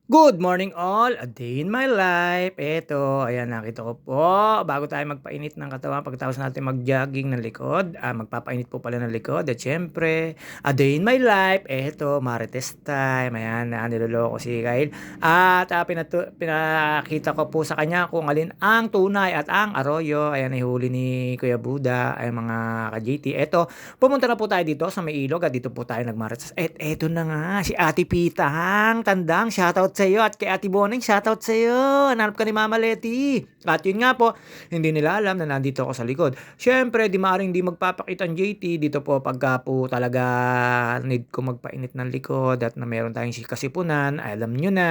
Good morning all, a day in my life. Eto, ayan nakita ko po, bago tayo magpainit ng katawan pagkatapos natin mag-jogging ng likod, magpapainit po pala ng likod at siyempre, a day in my life. Eto, Marites time. Ayan, niloloko si Kyle. At pinakita ko po sa kanya kung alin ang tunay at ang arroyo. Ayan, ihuli ni Kuya Buda, ay mga ka-JT. Eto, pumunta na po tayo dito sa may ilog at dito po tayo nagmarites. At eto na nga, si Ate Pitang Tandang, shoutout sa iyo, at kay Ate Boneng, shoutout sa iyo. Hanap ka ni Mama Leti. At yun nga po, hindi nila alam na nandito ako sa likod. Syempre, di maaring di magpapakita ang JT dito po pagka po talaga need ko magpainit ng likod at na meron tayong kasipunan, alam nyo na.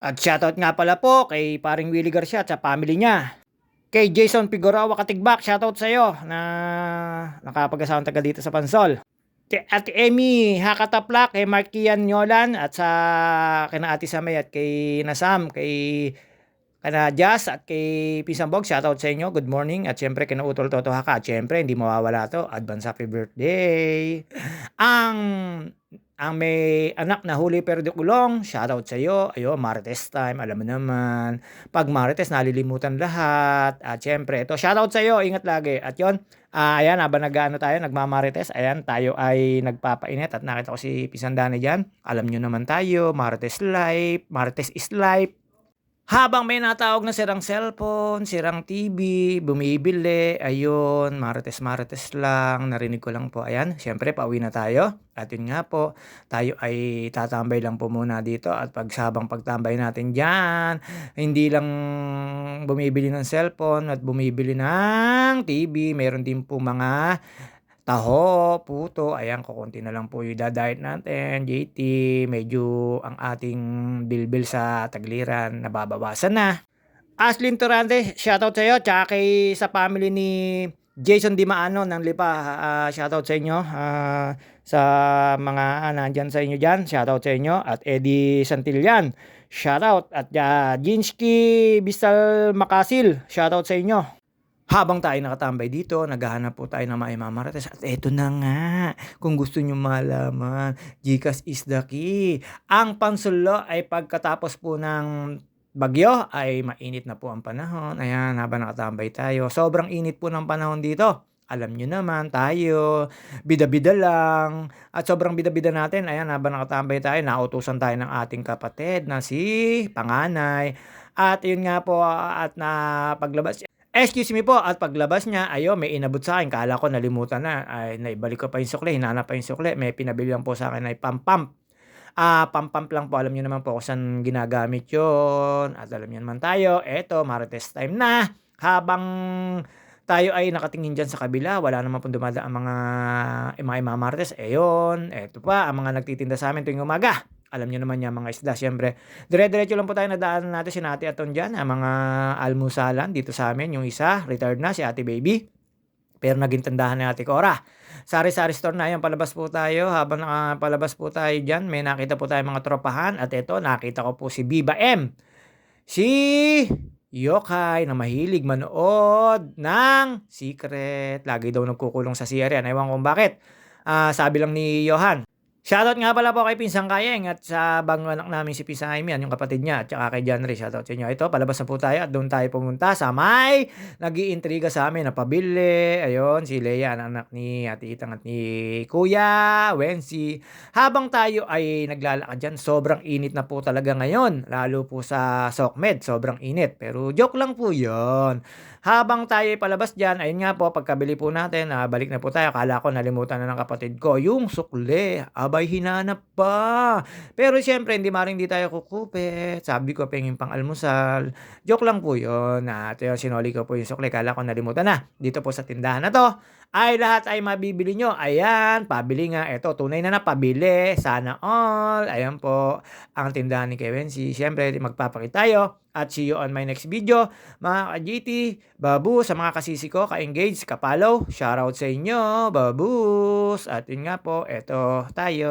At shoutout nga pala po kay paring Willie Garcia at sa family niya. Kay Jason Figueroa Katigbak, shoutout sa iyo na nakapag-asawang taga dito sa Pansol. Kay Ate Emmy Hakataplak, kay Markian Nyolan at sa kina Ate Samay at kay Nasam, kay kana Jazz at kay Pisambog, shoutout sa inyo. Good morning. At syempre kina Utol Toto Haka. At syempre hindi mawawala to. Advance happy birthday. Ang may anak na huli pero di kulong, shoutout sa iyo. Ayo, Marites time, alam mo naman. Pag Marites, nalilimutan lahat. At syempre, ito, shoutout sa iyo, ingat lagi. At yon, ayan, habang tayo, nagmamarites, ayan, tayo ay nagpapainit. At nakita ko si Pisandani dyan. Alam nyo naman tayo, Marites life, Marites is life. Habang may natawag na sirang cellphone, sirang TV, bumibili, ayun, marites-marites lang, narinig ko lang po, ayan, syempre pauwi na tayo. At yun nga po, tayo ay tatambay lang po muna dito at pagsabang pagtambay natin dyan, hindi lang bumibili ng cellphone at bumibili ng TV, meron din po mga taho, puto, ayan, kukunti na lang po yung dadayet natin, JT, medyo ang ating bilbil sa tagliran nababawasan na. Aslin Torrante, shoutout sa iyo, tsaka kay sa family ni Jason Dimaano ng Lipa, shoutout sa inyo, sa mga nandyan sa inyo dyan, shoutout sa inyo, at Eddie Santillan, shoutout, at Jinsky Bistal Makasil, shoutout sa inyo. Habang tayo nakatambay dito, naghahanap po tayo ng mga imamarites. At eto na nga, kung gusto nyo malaman, GCash is the key. Ang pansulo ay pagkatapos po ng bagyo ay mainit na po ang panahon. Ayan, habang nakatambay tayo. Sobrang init po ng panahon dito. Alam nyo naman, tayo, bida-bida lang. At sobrang bida-bida natin, ayan, habang nakatambay tayo, nautusan tayo ng ating kapatid na si Panganay. At yun nga po, at na paglabas, excuse me po, at paglabas niya, ayo, may inabot sa akin. Kala ko nalimutan na. Ay, naibalik ko pa yung sukle. Hinanap pa yung sukle. May pinabili lang po sa akin ay pump-pump. Pump-pump lang po. Alam niyo naman po kung saan ginagamit yun. At alam niyo naman tayo, eto, Marites time na. Habang tayo ay nakatingin dyan sa kabila, wala naman pong dumadaan mga Marites. Eyon, eto pa, ang mga nagtitinda sa amin tuwing umaga. Alam niyo naman yan mga isda, syempre. Dire-diretso lang po tayo nadaanan natin si Ate Aton dyan. Ang mga almusalan dito sa amin. Yung isa, retired na, si Ate Baby. Pero naging tandahan ni Ate Cora. Sari-sari store na yan, palabas po tayo. Habang palabas po tayo dyan, may nakita po tayo mga tropahan. At ito, nakita ko po si Biba M. Si Yokai na mahilig manood ng Secret. Lagi daw nagkukulong sa CR yan. Ewan kung bakit. Sabi lang ni Johan. Shoutout nga pala po kay Pinsang Kayeng at sa bagong anak namin si Pinsang Amy, yung kapatid niya, at saka kay John Ray. Shoutout sa inyo. Ito, palabas na po tayo at doon tayo pumunta sa may nag-iintriga sa amin na pabili. Ayun, si Leia, anak ni Ate Itang at ni Kuya Wensi. Habang tayo ay naglalakad dyan, sobrang init na po talaga ngayon. Lalo po sa SOCMED, sobrang init. Pero joke lang po yon. Habang tayo ay palabas dyan, ayun nga po, pagkabili po natin, balik na po tayo. Akala ko nalimutan na ng kapatid ko yung sukle. Abay, hinanap pa. Pero siyempre, hindi tayo kukupit. Sabi ko, pengin pang almusal. Joke lang po yun. At yun, sinoli ko po yung sukle. Akala ko nalimutan na. Dito po sa tindahan na to, ay lahat ay mabibili nyo. Ayan, pabili nga. Ito, tunay na pabili. Sana all. Ayan po, ang tindahan ni Kewensi. Siyempre, magpapakita tayo. At see you on my next video. Mga ka-GT, babu, sa mga kasisi ko, ka-engage, ka-follow, shoutout sa inyo, babus. At yun nga po, eto tayo.